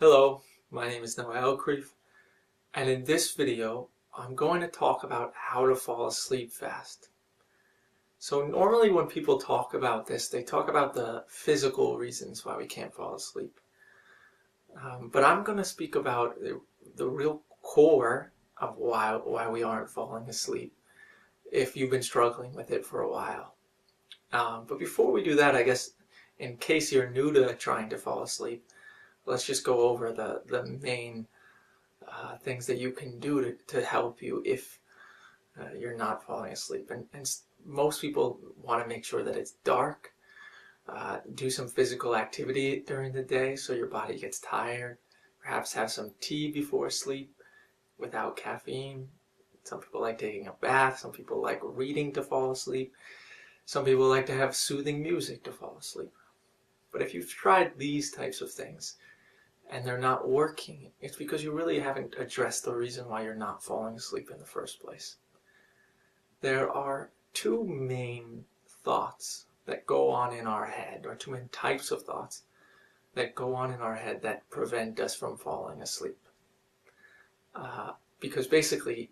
Hello, my name is Noah Elkrief, and in this video I'm going to talk about how to fall asleep fast. So normally when people talk about this, they talk about the physical reasons why we can't fall asleep. But I'm going to speak about the real core of why we aren't falling asleep if you've been struggling with it for a while. But before we do that, I guess in case you're new to trying to fall asleep, let's just go over the main things that you can do to help you if you're not falling asleep. And most people want to make sure that it's dark. Do some physical activity during the day so your body gets tired. Perhaps have some tea before sleep without caffeine. Some people like taking a bath. Some people like reading to fall asleep. Some people like to have soothing music to fall asleep. But if you've tried these types of things and they're not working, it's because you really haven't addressed the reason why you're not falling asleep in the first place. There are two main thoughts that go on in our head, or two main types of thoughts that go on in our head that prevent us from falling asleep. Because basically,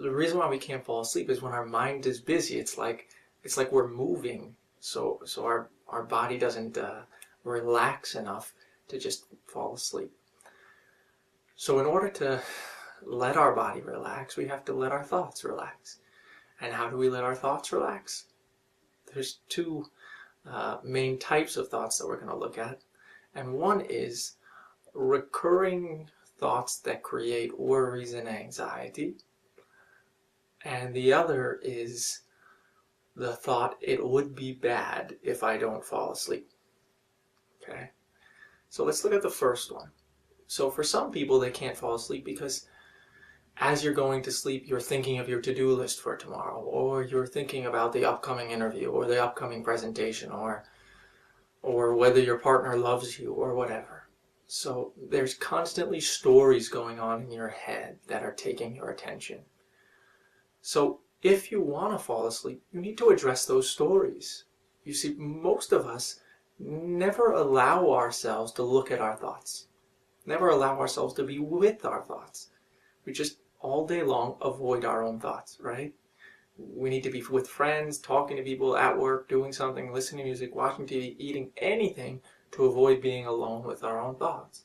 the reason why we can't fall asleep is when our mind is busy. It's like we're moving, so our body doesn't relax enough to just fall asleep. So in order to let our body relax, we have to let our thoughts relax. And how do we let our thoughts relax? There's two main types of thoughts that we're going to look at. And one is recurring thoughts that create worries and anxiety. And the other is the thought, it would be bad if I don't fall asleep. Okay? So let's look at the first one. So for some people, they can't fall asleep because as you're going to sleep, you're thinking of your to-do list for tomorrow, or you're thinking about the upcoming interview or the upcoming presentation, or whether your partner loves you or whatever. So there's constantly stories going on in your head that are taking your attention. So if you want to fall asleep, you need to address those stories. You see, most of us never allow ourselves to look at our thoughts, never allow ourselves to be with our thoughts. We just all day long avoid our own thoughts, right? We need to be with friends, talking to people at work, doing something, listening to music, watching TV, eating anything to avoid being alone with our own thoughts.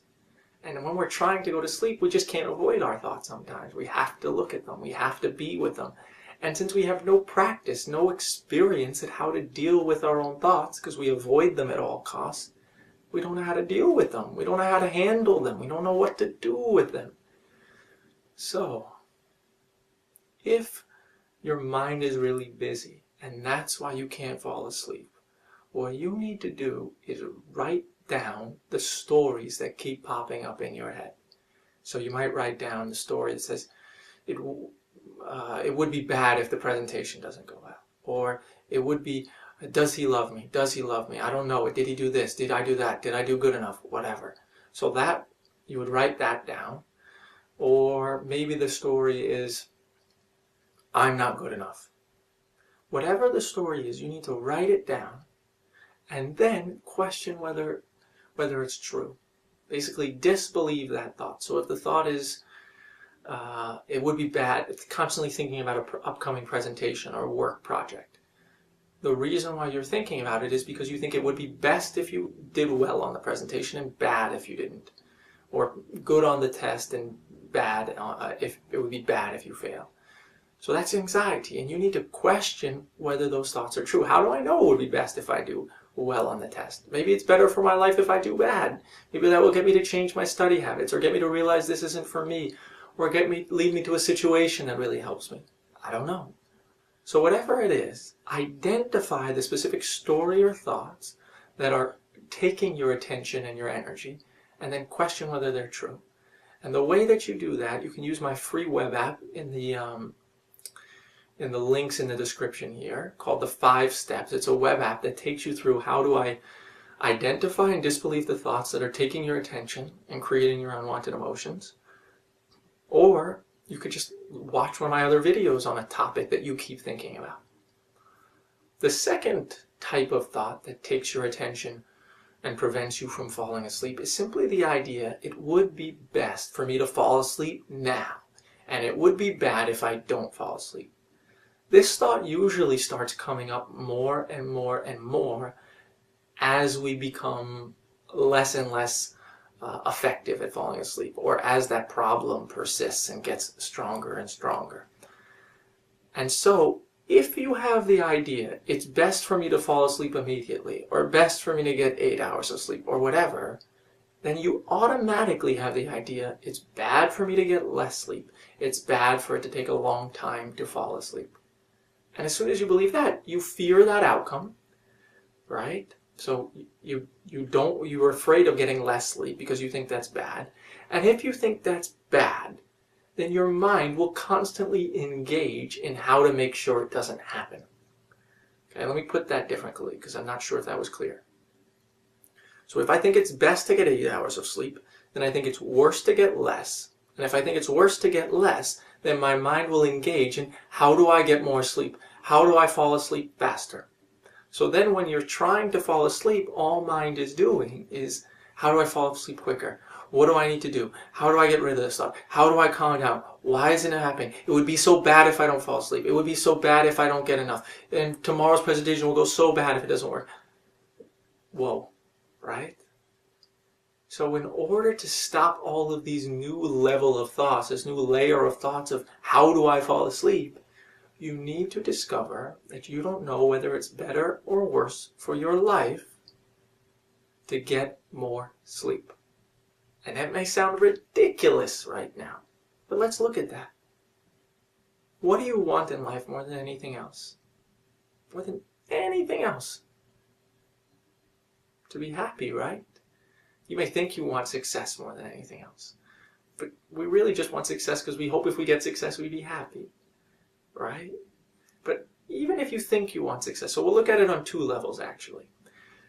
And when we're trying to go to sleep, we just can't avoid our thoughts sometimes. We have to look at them. We have to be with them. And since we have no practice, no experience at how to deal with our own thoughts, because we avoid them at all costs, we don't know how to deal with them. We don't know how to handle them. We don't know what to do with them. So, if your mind is really busy, and that's why you can't fall asleep, what you need to do is write down the stories that keep popping up in your head. So you might write down the story that says, it would be bad if the presentation doesn't go well. Or it would be, does he love me? Does he love me? I don't know. Did he do this? Did I do that? Did I do good enough? Whatever. So that, you would write that down. Or maybe the story is, I'm not good enough. Whatever the story is, you need to write it down and then question whether it's true. Basically disbelieve that thought. So if the thought is, it would be bad, it's constantly thinking about an upcoming presentation or work project. The reason why you're thinking about it is because you think it would be best if you did well on the presentation and bad if you didn't. Or good on the test and bad, if it would be bad if you fail. So that's anxiety, and you need to question whether those thoughts are true. How do I know it would be best if I do well on the test? Maybe it's better for my life if I do bad. Maybe that will get me to change my study habits, or get me to realize this isn't for me, or lead me to a situation that really helps me. I don't know. So whatever it is, identify the specific story or thoughts that are taking your attention and your energy, and then question whether they're true. And the way that you do that, you can use my free web app in the links in the description here, called the 5 Steps. It's a web app that takes you through how do I identify and disbelieve the thoughts that are taking your attention and creating your unwanted emotions. Or you could just watch one of my other videos on a topic that you keep thinking about. The second type of thought that takes your attention and prevents you from falling asleep is simply the idea it would be best for me to fall asleep now, and it would be bad if I don't fall asleep. This thought usually starts coming up more and more and more as we become less and less effective at falling asleep, or as that problem persists and gets stronger and stronger. And so, if you have the idea, it's best for me to fall asleep immediately, or best for me to get 8 hours of sleep, or whatever, then you automatically have the idea, it's bad for me to get less sleep. It's bad for it to take a long time to fall asleep. And as soon as you believe that, you fear that outcome, right? So you're afraid of getting less sleep because you think that's bad. And if you think that's bad, then your mind will constantly engage in how to make sure it doesn't happen. Okay, let me put that differently because I'm not sure if that was clear. So if I think it's best to get 8 hours of sleep, then I think it's worse to get less. And if I think it's worse to get less, then my mind will engage in how do I get more sleep? How do I fall asleep faster? So then when you're trying to fall asleep, all mind is doing is, how do I fall asleep quicker? What do I need to do? How do I get rid of this stuff? How do I calm down? Why isn't it happening? It would be so bad if I don't fall asleep. It would be so bad if I don't get enough. And tomorrow's presentation will go so bad if it doesn't work. Whoa, right? So in order to stop all of these new level of thoughts, this new layer of thoughts of how do I fall asleep, you need to discover that you don't know whether it's better or worse for your life to get more sleep. And that may sound ridiculous right now, but let's look at that. What do you want in life more than anything else? More than anything else? To be happy, right? You may think you want success more than anything else, but we really just want success because we hope if we get success, we'd be happy, right? But even if you think you want success, so we'll look at it on two levels actually.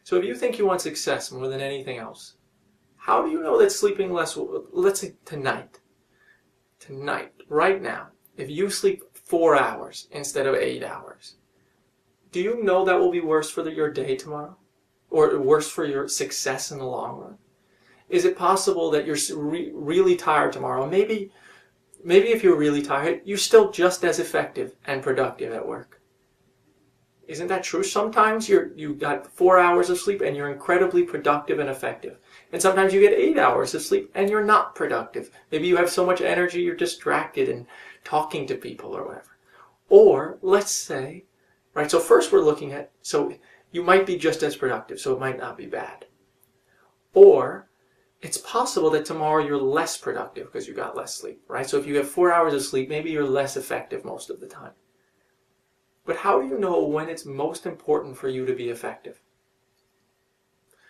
So if you think you want success more than anything else, how do you know that sleeping less, let's say tonight, right now, if you sleep 4 hours instead of 8 hours, do you know that will be worse for your day tomorrow? Or worse for your success in the long run? Is it possible that you're really tired tomorrow? Maybe if you're really tired, you're still just as effective and productive at work. Isn't that true? Sometimes you got 4 hours of sleep and you're incredibly productive and effective. And sometimes you get 8 hours of sleep and you're not productive. Maybe you have so much energy you're distracted and talking to people or whatever. Or let's say, right, so first we're looking at, so you might be just as productive, so it might not be bad. Or it's possible that tomorrow you're less productive because you got less sleep, right? So if you have 4 hours of sleep, maybe you're less effective most of the time. But how do you know when it's most important for you to be effective?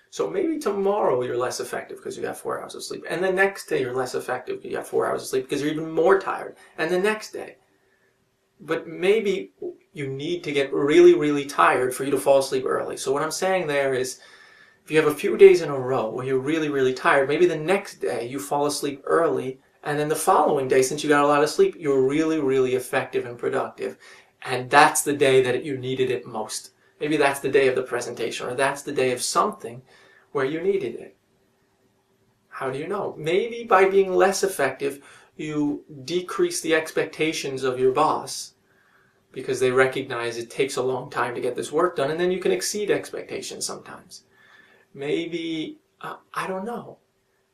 So maybe tomorrow you're less effective because you got 4 hours of sleep. And the next day you're less effective because you got 4 hours of sleep because you're even more tired. And the next day. But maybe you need to get really, really tired for you to fall asleep early. So what I'm saying there is, if you have a few days in a row where you're really, really tired, maybe the next day you fall asleep early, and then the following day, since you got a lot of sleep, you're really, really effective and productive. And that's the day that you needed it most. Maybe that's the day of the presentation, or that's the day of something where you needed it. How do you know? Maybe by being less effective, you decrease the expectations of your boss because they recognize it takes a long time to get this work done, and then you can exceed expectations sometimes. Maybe, I don't know.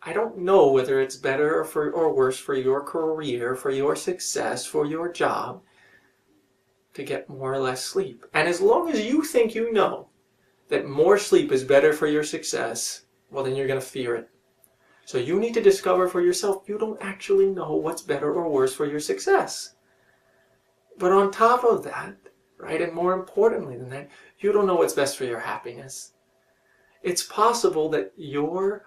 I don't know whether it's better or worse for your career, for your success, for your job, to get more or less sleep. And as long as you think you know that more sleep is better for your success, well, then you're going to fear it. So you need to discover for yourself you don't actually know what's better or worse for your success. But on top of that, right, and more importantly than that, you don't know what's best for your happiness. It's possible that your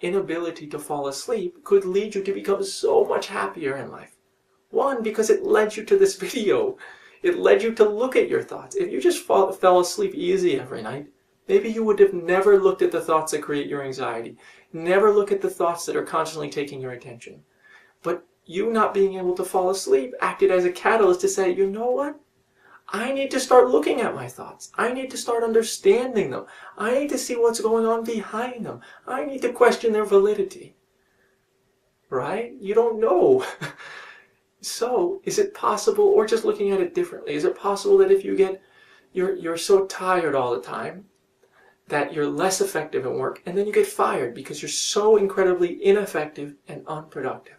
inability to fall asleep could lead you to become so much happier in life. One, because it led you to this video. It led you to look at your thoughts. If you just fell asleep easy every night, maybe you would have never looked at the thoughts that create your anxiety. Never look at the thoughts that are constantly taking your attention. But you not being able to fall asleep acted as a catalyst to say, you know what? I need to start looking at my thoughts. I need to start understanding them. I need to see what's going on behind them. I need to question their validity. Right? You don't know. So, is it possible, or just looking at it differently, is it possible that if you're so tired all the time that you're less effective at work, and then you get fired because you're so incredibly ineffective and unproductive?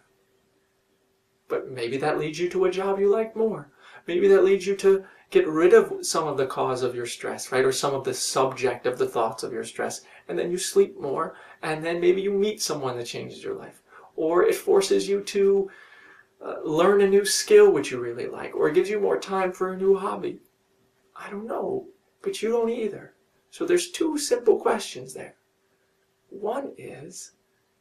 But maybe that leads you to a job you like more. Maybe that leads you to get rid of some of the cause of your stress, right? Or some of the subject of the thoughts of your stress. And then you sleep more, and then maybe you meet someone that changes your life. Or it forces you to learn a new skill which you really like, or it gives you more time for a new hobby. I don't know, but you don't either. So there's two simple questions there. One is,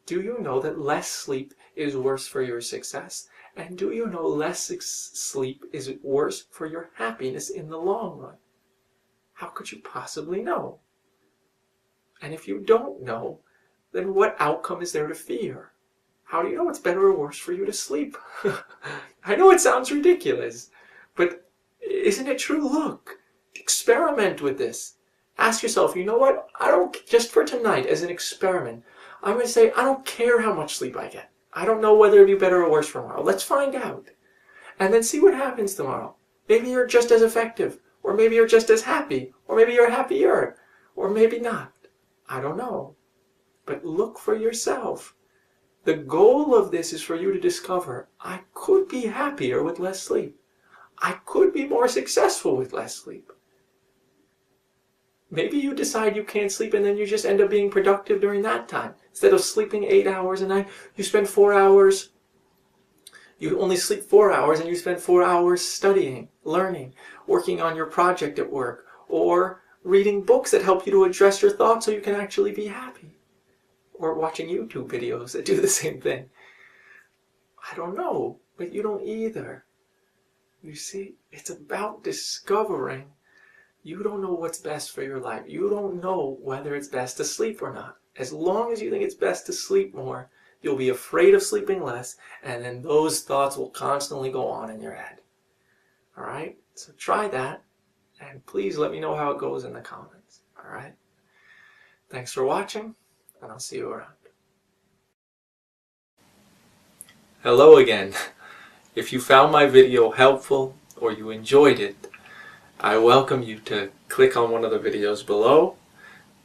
do you know that less sleep is worse for your success? And do you know less sleep is worse for your happiness in the long run? How could you possibly know? And if you don't know, then what outcome is there to fear? How do you know it's better or worse for you to sleep? I know it sounds ridiculous, but isn't it true? Look, experiment with this. Ask yourself, you know what? Just for tonight, as an experiment, I'm going to say, I don't care how much sleep I get. I don't know whether it'll be better or worse for tomorrow. Let's find out. And then see what happens tomorrow. Maybe you're just as effective, or maybe you're just as happy, or maybe you're happier, or maybe not. I don't know. But look for yourself. The goal of this is for you to discover, I could be happier with less sleep. I could be more successful with less sleep. Maybe you decide you can't sleep and then you just end up being productive during that time. Instead of sleeping 8 hours a night, you spend 4 hours. You only sleep 4 hours and you spend 4 hours studying, learning, working on your project at work, or reading books that help you to address your thoughts so you can actually be happy. Or watching YouTube videos that do the same thing. I don't know, but you don't either. You see, it's about discovering. You don't know what's best for your life. You don't know whether it's best to sleep or not. As long as you think it's best to sleep more, you'll be afraid of sleeping less, and then those thoughts will constantly go on in your head. Alright? So try that, and please let me know how it goes in the comments. Alright? Thanks for watching, and I'll see you around. Hello again. If you found my video helpful, or you enjoyed it, I welcome you to click on one of the videos below,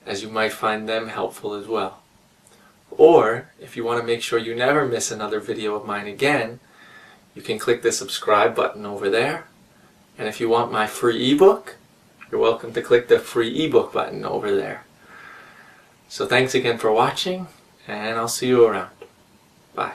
as you might find them helpful as well. Or, if you want to make sure you never miss another video of mine again, you can click the subscribe button over there. And if you want my free ebook, you're welcome to click the free ebook button over there. So thanks again for watching, and I'll see you around. Bye.